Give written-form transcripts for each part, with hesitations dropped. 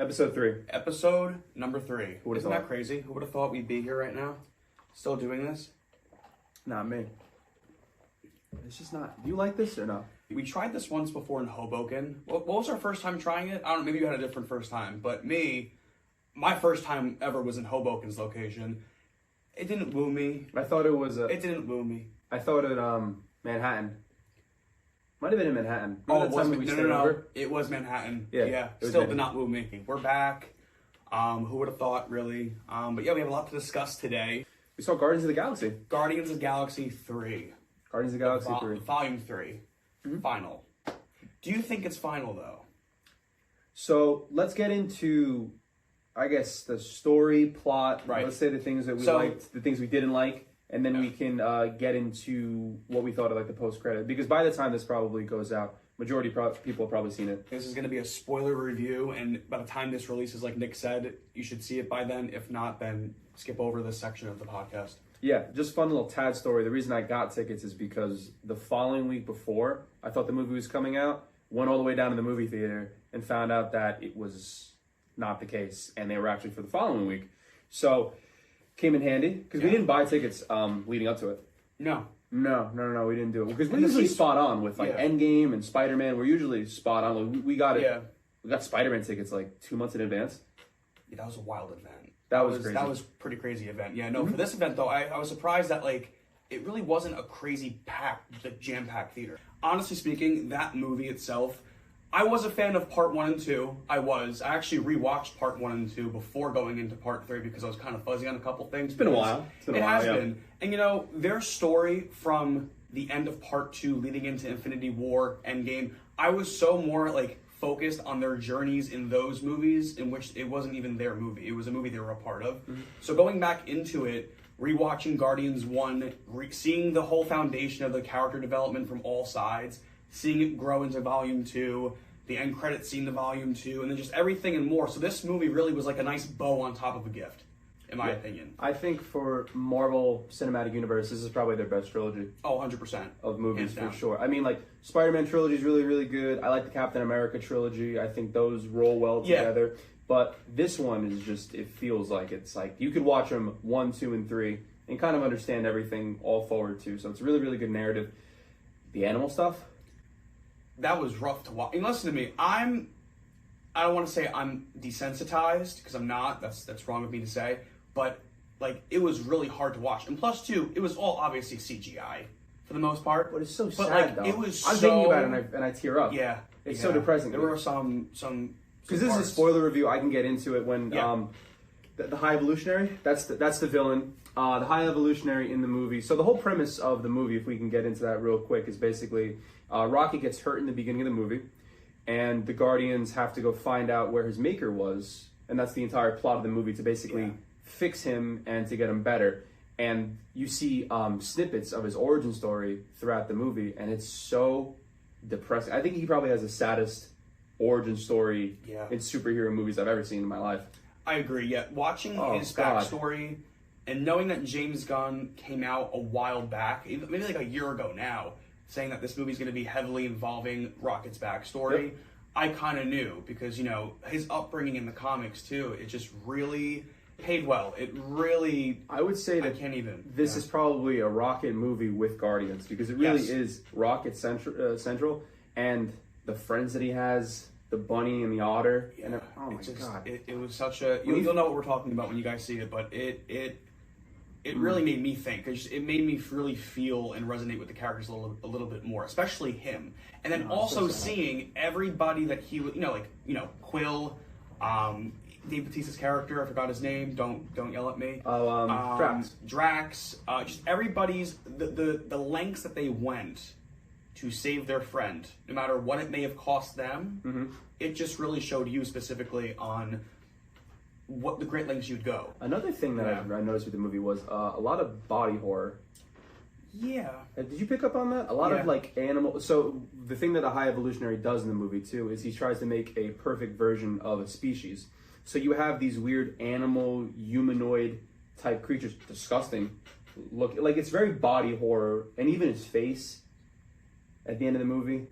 Episode 3. Episode number 3. Who would've Isn't thought? that crazy? Who would have thought we'd be here right now? Still doing this? Not me. It's just not. Do you like this or no? We tried this once before in Hoboken. What was our first time trying it? I don't know, maybe you had a different first time. But my first time ever was in Hoboken's location. It didn't woo me. I thought it was It didn't woo me. I thought it Manhattan. Might have been in Manhattan. Oh, Remember it that was time we stayed no. over? It was Manhattan. Yeah, Yeah. it was Still Manhattan. did not woo me. We're back. Who would have thought, really? But yeah, we have a lot to discuss today. We saw Guardians of the Galaxy. Guardians of the Galaxy 3. Guardians of the Galaxy 3. Volume 3. Final. Do you think it's final, though? So let's get into, I guess, the story, plot. Right. Let's say the things that we liked, the things we didn't like, and then we can get into what we thought of like the post-credit. Because by the time this probably goes out, majority people have probably seen it. This is going to be a spoiler review, and by the time this releases, like Nick said, you should see it by then. If not, then skip over this section of the podcast. Yeah, just fun little tad story. The reason I got tickets is because the following week before I thought the movie was coming out, went all the way down to the movie theater and found out that it was not the case, and they were actually for the following week. So came in handy because we didn't buy tickets leading up to it. No, we didn't do it because we're usually spot on with like Endgame and Spider-Man. We're usually spot on. Like, we got it. Yeah. We got Spider-Man tickets like 2 months in advance. Yeah, that was a wild event. That was crazy. That was a pretty crazy event. Yeah, no, for this event though, I was surprised that like it really wasn't a crazy jam-packed theater. Honestly speaking, that movie itself, I was a fan of part 1 and 2. I actually rewatched part 1 and 2 before going into part 3 because I was kind of fuzzy on a couple things. It's been a while. It has been. And you know, their story from the end of part 2 leading into Infinity War, Endgame, I was so more like focused on their journeys in those movies in which it wasn't even their movie. It was a movie they were a part of. So going back into it, rewatching Guardians 1, seeing the whole foundation of the character development from all sides, seeing it grow into Volume 2, the end credits scene to Volume 2, and then just everything and more. So this movie really was like a nice bow on top of a gift, in my opinion. I think for Marvel Cinematic Universe, this is probably their best trilogy. Oh, 100%. Of movies, Hands for down. sure. I mean, like, Spider-Man trilogy is really, really good. I like the Captain America trilogy. I think those roll well together. But this one is just, it feels like it's like, you could watch them 1, 2, and 3 and kind of understand everything all forward too. So it's a really, really good narrative. The animal stuff, that was rough to watch. And listen to me, I don't want to say I'm desensitized, because I'm not. That's wrong of me to say. But like, it was really hard to watch. And plus, too, it was all obviously CGI for the most part. but it's so But sad like, though. I'm I'm thinking about it and I tear up. Yeah, It's so depressing. There were some because this is a spoiler review. I can get into it when the High Evolutionary. That's the villain. The High Evolutionary in the movie. So the whole premise of the movie, if we can get into that real quick, is basically Rocket gets hurt in the beginning of the movie, and the Guardians have to go find out where his maker was, and that's the entire plot of the movie, to basically fix him and to get him better. And you see snippets of his origin story throughout the movie, and it's so depressing. I think he probably has the saddest origin story in superhero movies I've ever seen in my life. I agree. Yeah, watching his backstory and knowing that James Gunn came out a while back, maybe like a year ago now, saying that this movie is going to be heavily involving Rocket's backstory, I kind of knew, because, you know, his upbringing in the comics too, it just really paid well. It really, I would say that this is probably a Rocket movie with Guardians, because it really is Rocket central, and the friends that he has, the bunny and the otter, and oh my god, it was such a. You'll know what we're talking about when you guys see it, but it really made me think. It made me really feel and resonate with the characters a little bit more, especially him. And then also seeing everybody that he would, Quill, Dave Bautista's character, I forgot his name. Don't yell at me. Drax. Just everybody's the lengths that they went to save their friend, no matter what it may have cost them. It just really showed you specifically on what the great lengths you'd go. Another thing that I noticed with the movie was a lot of body horror. Yeah. Did you pick up on that? A lot of like animal. So the thing that a High Evolutionary does in the movie too is he tries to make a perfect version of a species. So you have these weird animal humanoid type creatures, disgusting look. Like, it's very body horror, and even his face at the end of the movie.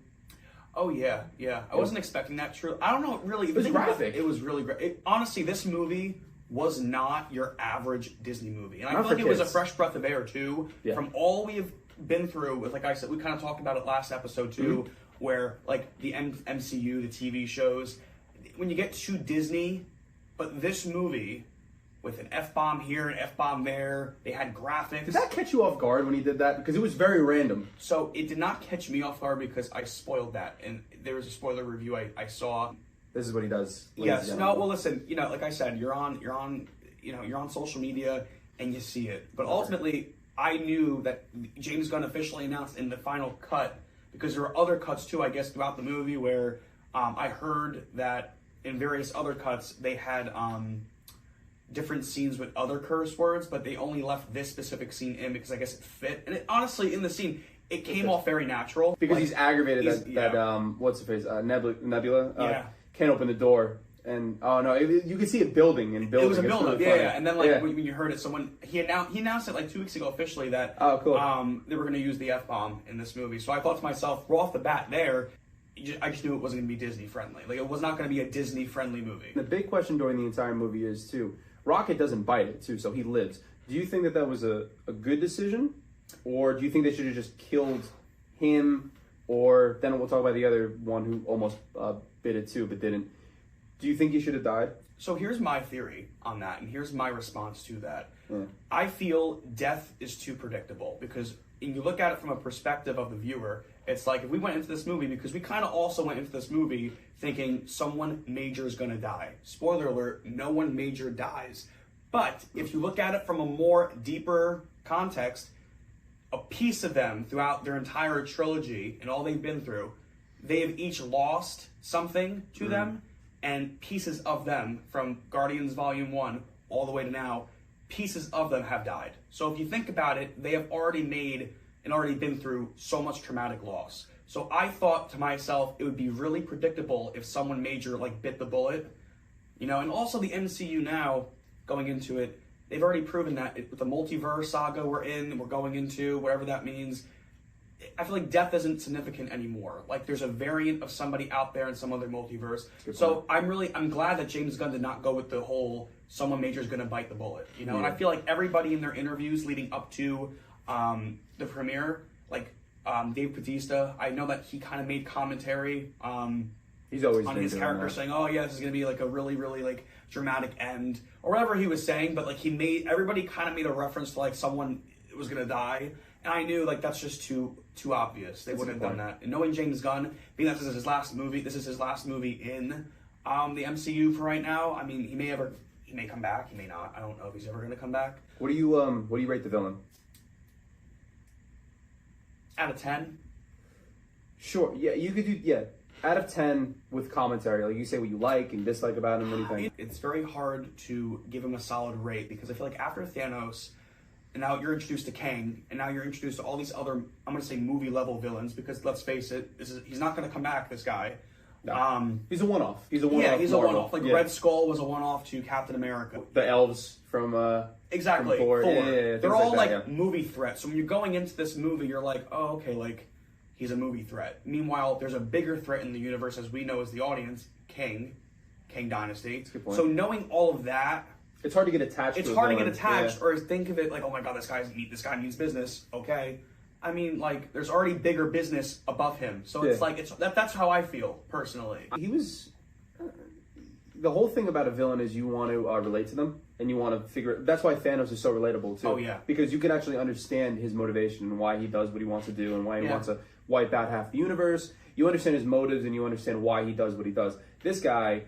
Oh yeah, yeah. I wasn't expecting that. True. I don't know. Really, it was graphic. It was really great. Honestly, this movie was not your average Disney movie, and I feel like it was a fresh breath of air too. Yeah. From all we have been through, with, like I said, we kind of talked about it last episode too, where like the MCU, the TV shows, when you get to Disney, but this movie, with an F-bomb here, an F-bomb there, they had graphics. Did that catch you off guard when he did that? Because it was very random. So it did not catch me off guard because I spoiled that, and there was a spoiler review I saw. This is what he does. Yes. No. Well, listen. You know, like I said, you're on social media and you see it. But ultimately, I knew that James Gunn officially announced in the final cut, because there were other cuts too, I guess, throughout the movie where I heard that in various other cuts they had different scenes with other curse words, but they only left this specific scene in because I guess it fit. And it, honestly, in the scene, it came off very natural because he's aggravated that what's the face Nebula can't open the door. And oh no, you could see it building and building. It was a build-up, yeah. And then when you heard it, he announced it like 2 weeks ago officially that they were going to use the F-bomb in this movie. So I thought to myself, right off the bat there, I just knew it wasn't going to be Disney friendly. Like it was not going to be a Disney friendly movie. The big question during the entire movie is too, Rocket doesn't bite it too, so he lives. Do you think that was a good decision, or do you think they should have just killed him? Or then we'll talk about the other one who almost bit it too, but didn't. Do you think he should have died? So here's my theory on that, and here's my response to that. I feel death is too predictable, because when you look at it from a perspective of the viewer, it's like if we went into this movie, because we kind of also went into this movie thinking someone major is going to die. Spoiler alert, no one major dies. But if you look at it from a more deeper context, a piece of them throughout their entire trilogy and all they've been through, they have each lost something to them, and pieces of them from Guardians Volume 1 all the way to now, pieces of them have died. So if you think about it, they have already made and already been through so much traumatic loss. So I thought to myself, it would be really predictable if someone major like bit the bullet, you know. And also the MCU now, going into it, they've already proven that with the multiverse saga we're going into, whatever that means, I feel like death isn't significant anymore. Like there's a variant of somebody out there in some other multiverse. So I'm glad that James Gunn did not go with the whole someone major is going to bite the bullet, you know. And I feel like everybody in their interviews leading up to the premiere, like Dave Bautista, I know that he kind of made commentary he's always on his character saying, oh yeah, this is going to be like a really, really like dramatic end or whatever he was saying, but like everybody kind of made a reference to like someone was going to die. And I knew like that's just too obvious. They wouldn't have done that. And knowing James Gunn, being that this is his last movie in the MCU for right now. I mean, he may come back, he may not. I don't know if he's ever going to come back. What do you rate the villain? Out of 10. Sure. Yeah, you could do out of 10 with commentary. Like you say what you like and dislike about him. What do you think? It's very hard to give him a solid rate because I feel like after Thanos, and now you're introduced to Kang, and now you're introduced to all these other, I'm going to say movie-level villains, because let's face it, he's not going to come back, this guy. No. He's a one-off. He's a one-off. Yeah, he's a one-off. Like Red Skull was a one-off to Captain America. The elves from exactly. From Thor. Yeah, they're all like movie threats. So when you're going into this movie, you're like, oh, okay, like, he's a movie threat. Meanwhile, there's a bigger threat in the universe, as we know as the audience, Kang Dynasty. That's a good point. So knowing all of that, it's hard to get attached. It's hard to get attached, or think of it like, oh my god, this guy means business. Okay, I mean, like, there's already bigger business above him, so it's like that's how I feel personally. He was. The whole thing about a villain is you want to relate to them, and you want to figure. That's why Thanos is so relatable too. Oh yeah, because you can actually understand his motivation and why he does what he wants to do, and why he wants to wipe out half the universe. You understand his motives, and you understand why he does what he does. This guy,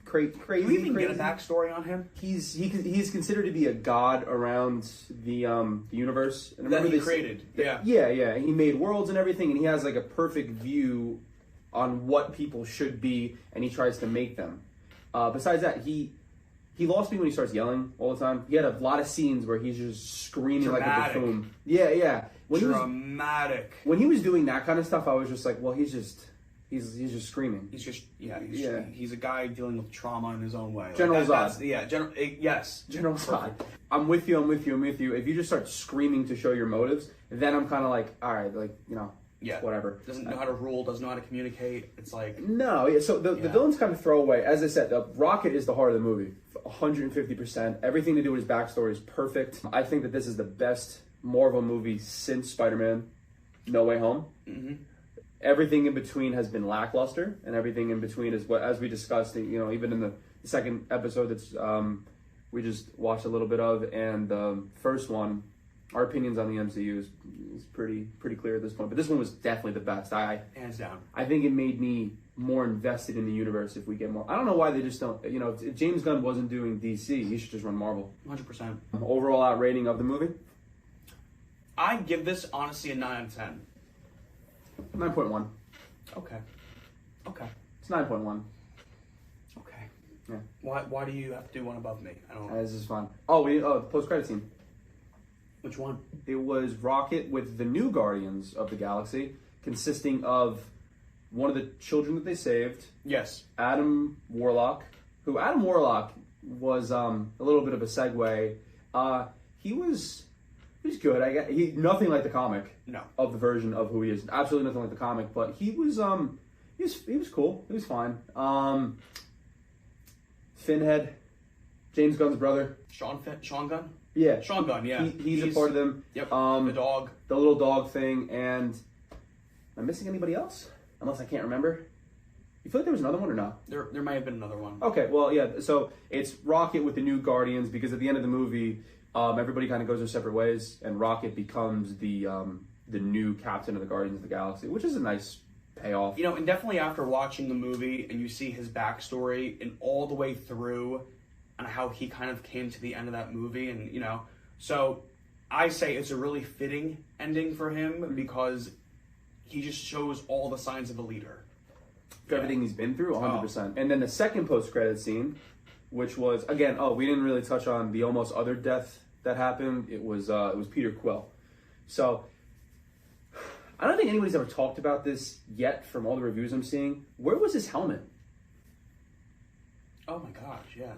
crazy. Do you even get a backstory on him? He's considered to be a god around the universe. And that he created. Yeah. He made worlds and everything, and he has like a perfect view on what people should be, and he tries to make them. Besides that, he lost me when he starts yelling all the time. He had a lot of scenes where he's just screaming dramatic. Like a buffoon. Yeah. Dramatic. When he was doing that kind of stuff, I was just like, well, he's just screaming. He's a guy dealing with trauma in his own way. General Zod. Yes. General Zod. I'm with you. If you just start screaming to show your motives, then I'm kind of like, all right, like, Yeah. Whatever. Doesn't know how to rule, doesn't know how to communicate. It's like... No, yeah, so the villain's kind of throwaway. As I said, Rocket is the heart of the movie. 150%. Everything to do with his backstory is perfect. I think that this is the best Marvel movie since Spider-Man No Way Home. Mm-hmm. Everything in between has been lackluster, and everything in between is what, as we discussed, even in the second episode that's we just watched a little bit of, and the first one, our opinions on the MCU is pretty clear at this point. But this one was definitely the best. Hands down. I think it made me more invested in the universe if we get more. I don't know why they just don't. If James Gunn wasn't doing DC, he should just run Marvel. 100%. Overall out rating of the movie? I give this honestly a 9 out of 10. 9.1. Okay. It's 9.1. Okay. Yeah. Why do you have to do one above me? I don't know. This is fun. Oh, the post-credit scene. Which one? It was Rocket with the new Guardians of the Galaxy, consisting of one of the children that they saved. Yes. Adam Warlock, who Adam Warlock was a little bit of a segue. He was good. I guess nothing like the comic. No. Of the version of who he is. Absolutely nothing like the comic, but he was cool. He was fine. Finhead, James Gunn's brother. Sean Gunn? Yeah. Sean Gunn, yeah. He's a part of them. Yep. The dog. The little dog thing, and am I missing anybody else? Unless I can't remember. You feel like there was another one or not? There might have been another one. Okay, well, yeah. So it's Rocket with the new Guardians, because at the end of the movie, everybody kind of goes their separate ways, and Rocket becomes the new captain of the Guardians of the Galaxy, which is a nice payoff. And definitely after watching the movie and you see his backstory and all the way through, and how he kind of came to the end of that movie, and so I say it's a really fitting ending for him because he just shows all the signs of a leader. For everything he's been through, 100%. And then the second post-credit scene, which was, again, we didn't really touch on the almost other death that happened. It was Peter Quill. So I don't think anybody's ever talked about this yet from all the reviews I'm seeing. Where was his helmet? Oh my gosh, yeah.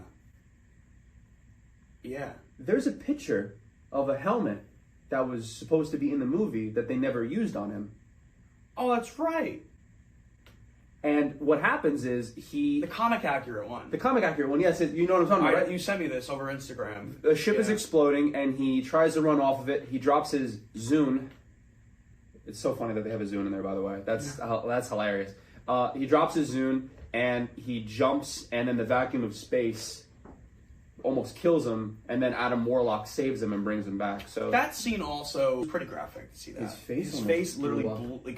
Yeah. There's a picture of a helmet that was supposed to be in the movie that they never used on him. Oh, that's right. And what happens is The comic accurate one. The comic accurate one, yes. You know what I'm talking about, right? You sent me this over Instagram. The ship is exploding, and he tries to run off of it. He drops his Zune. It's so funny that they have a Zune in there, by the way. That's hilarious. He drops his Zune, and he jumps, and then the vacuum of space almost kills him, and then Adam Warlock saves him and brings him back. So that scene also was pretty graphic to see that. His face literally blew,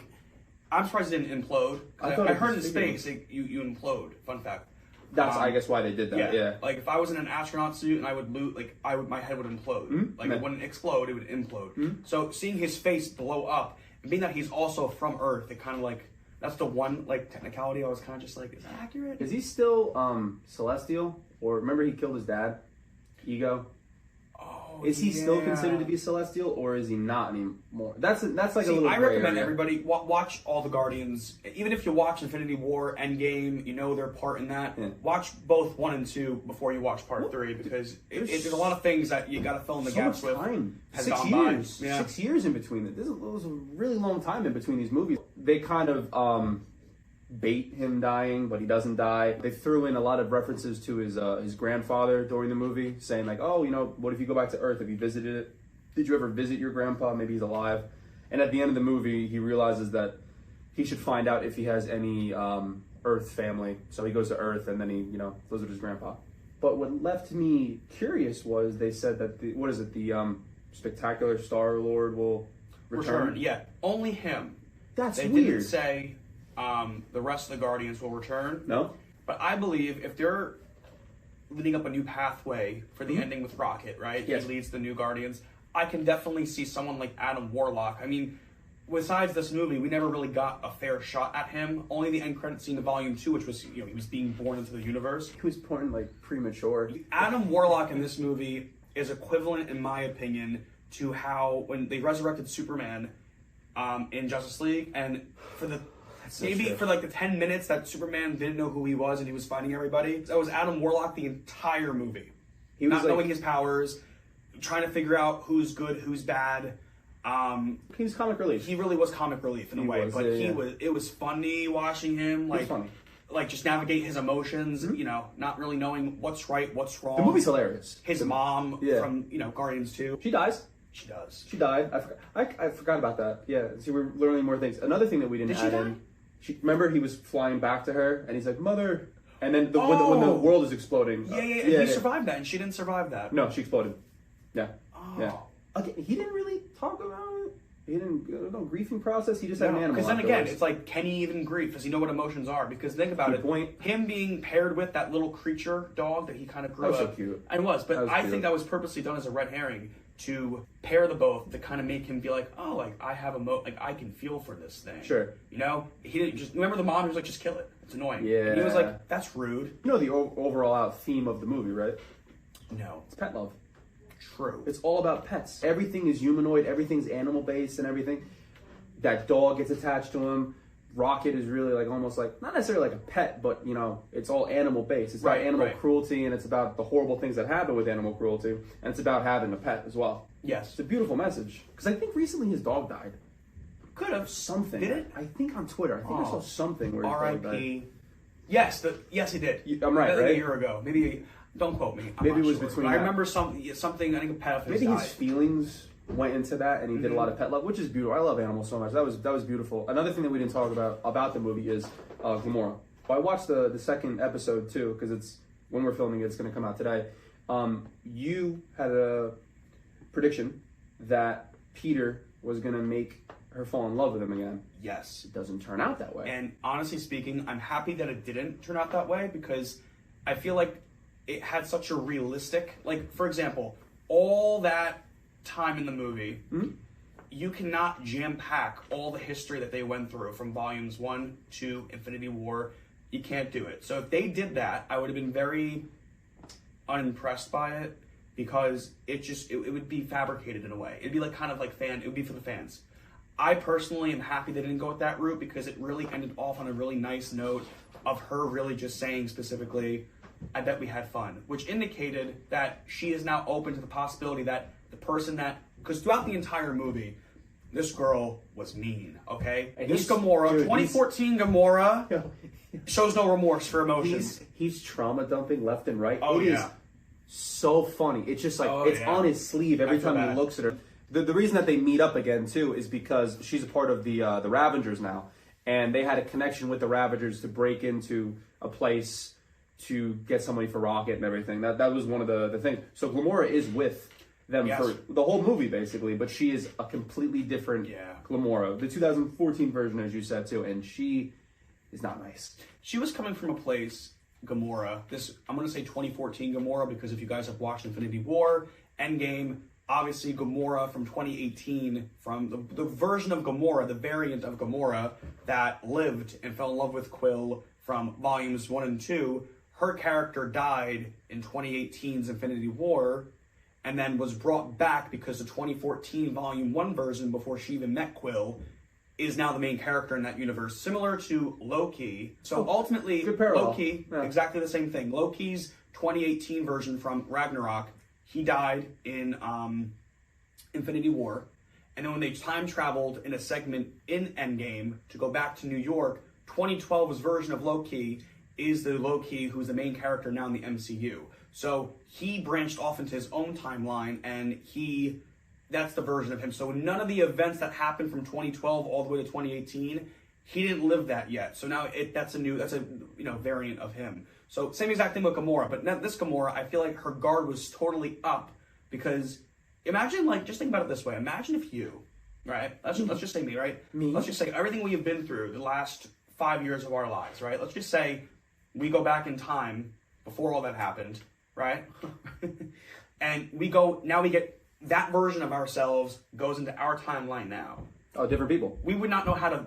I'm surprised it didn't implode. I heard in space you implode. Fun fact. That's I guess why they did that. Yeah. Like if I was in an astronaut suit and I would my head would implode. Mm-hmm. It wouldn't explode, it would implode. Mm-hmm. So seeing his face blow up, and being that he's also from Earth, it kind of that's the one technicality I was kind of just is that accurate? Is he still celestial? Or remember he killed his dad? Ego? Oh, is he still considered to be celestial, or is he not anymore? That's a little. I recommend everybody watch all the Guardians. Even if you watch Infinity War, Endgame, their part in that. Yeah. Watch both 1 and 2 before you watch Part 3 because there's a lot of things that you got to fill in the gaps with. Time. 6 years. Yeah. 6 years in between. This was a really long time in between these movies. They kind of bait him dying, but he doesn't die. They threw in a lot of references to his grandfather during the movie, saying what if you go back to Earth? Have you visited it? Did you ever visit your grandpa? Maybe he's alive. And at the end of the movie, he realizes that he should find out if he has any Earth family. So he goes to Earth, and then he goes with his grandpa. But what left me curious was they said that the Spectacular Star-Lord will return. Yeah, only him. That's weird. They didn't say the rest of the Guardians will return. No. But I believe if they're leading up a new pathway for the ending with Rocket, right? Yes. He leads the new Guardians. I can definitely see someone like Adam Warlock. I mean, besides this movie, we never really got a fair shot at him. Only the end credit scene of Volume 2, which was, he was being born into the universe. He was born, premature. Adam Warlock in this movie is equivalent, in my opinion, to how when they resurrected Superman in Justice League, and for the for the 10 minutes that Superman didn't know who he was and he was fighting everybody, that was Adam Warlock the entire movie. He was not knowing his powers, trying to figure out who's good, who's bad. He was comic relief. He really was comic relief in a way, but it was funny watching him, like, just navigate his emotions, you know, not really knowing what's right, what's wrong. The movie's hilarious. His mom from, you know, Guardians 2. She dies. She does. She died. I forgot about that. Yeah, so we're learning more things. Another thing that we didn't add in. Remember, he was flying back to her, and he's like, "Mother," and then when the world is exploding. And he survived that, and she didn't survive that. No, she exploded. Yeah. Oh. Yeah. Okay, he didn't really talk about it. He didn't grieving process. He just had an animal. Because then again, it's like, can he even grieve? Does he know what emotions are? Because think about him being paired with that little creature dog that he kind of grew up. That was so cute. And but I think that was purposely done as a red herring to pair the both to kind of make him be like, oh, like I have like I can feel for this thing. Sure. You know, he didn't just remember the mom who was like, just kill it. It's annoying. Yeah. And he was like, that's rude. You know the overall theme of the movie, right? No. It's pet love. True. It's all about pets. Everything is humanoid. Everything's animal based and everything. That dog gets attached to him. Rocket is really like almost like not necessarily like a pet, but you know, it's all animal based. It's about animal cruelty, and it's about the horrible things that happen with animal cruelty, and it's about having a pet as well. Yes, it's a beautiful message. Because I think recently his dog died. Could have something. Did it? I think on Twitter. I think I saw something where R.I.P. Yes, he did. I'm right, right? A year ago, maybe. Don't quote me. Maybe it was between. I remember something. I think a pet of his maybe died. His feelings went into that, and he did a lot of pet love, which is beautiful. I love animals so much. That was beautiful. Another thing that we didn't talk about the movie is Gamora. Well, I watched the second episode too, because it's when we're filming it's going to come out today. You had a prediction that Peter was going to make her fall in love with him again. Yes. It doesn't turn out that way. And honestly speaking, I'm happy that it didn't turn out that way, because I feel like it had such a realistic, like, for example, all that time in the movie, you cannot jam-pack all the history that they went through from volumes 1 to Infinity War. You can't do it. So if they did that, I would have been very unimpressed by it, because it would be fabricated in a way. It'd be like kind of like it would be for the fans. I personally am happy they didn't go with that route, because it really ended off on a really nice note of her really just saying specifically, I bet we had fun, which indicated that she is now open to the possibility that the person because throughout the entire movie, this girl was mean, okay? And this Gamora, 2014 Gamora, shows no remorse for emotions. He's trauma dumping left and right. Oh, it is so funny. It's just like, it's on his sleeve every time he looks at her. The reason that they meet up again, too, is because she's a part of the Ravengers now. And they had a connection with the Ravengers to break into a place to get somebody for Rocket and everything. That was one of the things. So Gamora is with them for the whole movie, basically, but she is a completely different Gamora. The 2014 version, as you said, too, and she is not nice. She was coming from a place, Gamora, I'm going to say 2014 Gamora, because if you guys have watched Infinity War, Endgame, obviously Gamora from 2018, from the version of Gamora, the variant of Gamora that lived and fell in love with Quill from volumes 1 and 2, her character died in 2018's Infinity War, and then was brought back because the 2014 Volume 1 version, before she even met Quill, is now the main character in that universe, similar to Loki. So ultimately, Loki, exactly the same thing. Loki's 2018 version from Ragnarok, he died in Infinity War, and then when they time traveled in a segment in Endgame to go back to New York, 2012's version of Loki is the Loki who's the main character now in the MCU. So he branched off into his own timeline, and that's the version of him. So none of the events that happened from 2012 all the way to 2018, he didn't live that yet. So now that's a variant of him. So same exact thing with Gamora, but not this Gamora, I feel like her guard was totally up, because imagine, like, just think about it this way. Imagine if you, right? Let's just say me, right? Me? Let's just say everything we have been through the last 5 years of our lives, right? Let's just say we go back in time before all that happened, right? And we get that version of ourselves goes into our timeline now. Oh, different people. We would not know how to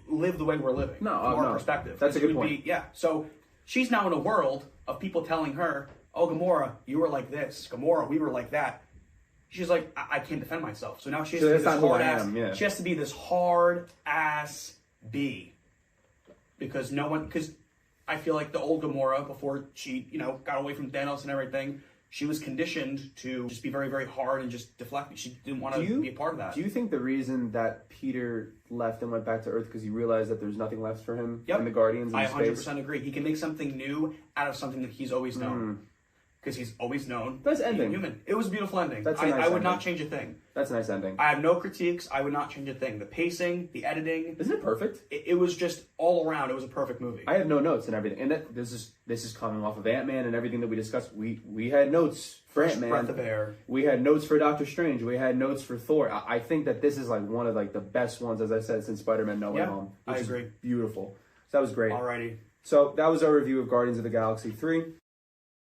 live the way we're living from our perspective. That's a good point. So she's now in a world of people telling her, oh, Gamora, you were like this. Gamora, we were like that. She's like, I can't defend myself. So now she has to be this hard ass. She has to be this hard ass B. Because I feel like the old Gamora, before she, got away from Thanos and everything, she was conditioned to just be very, very hard and just deflect. She didn't want to be a part of that. Do you think the reason that Peter left and went back to Earth because he realized that there's nothing left for him in the Guardians? I 100% agree. He can make something new out of something that he's always known. Because he's always known. That's ending. Human. It was a beautiful ending. That's a nice I would ending. not change a thing. That's a nice ending. I have no critiques. I would not change a thing. The pacing, the editing. Isn't it perfect? It was just all around. It was a perfect movie. I have no notes and everything. And this is coming off of Ant-Man and everything that we discussed. We had notes for Ant-Man. Breath of air. We had notes for Doctor Strange. We had notes for Thor. I think that this is like one of like the best ones, as I said, since Spider-Man No Way Home. I agree. Beautiful. So that was great. Alrighty. So that was our review of Guardians of the Galaxy 3.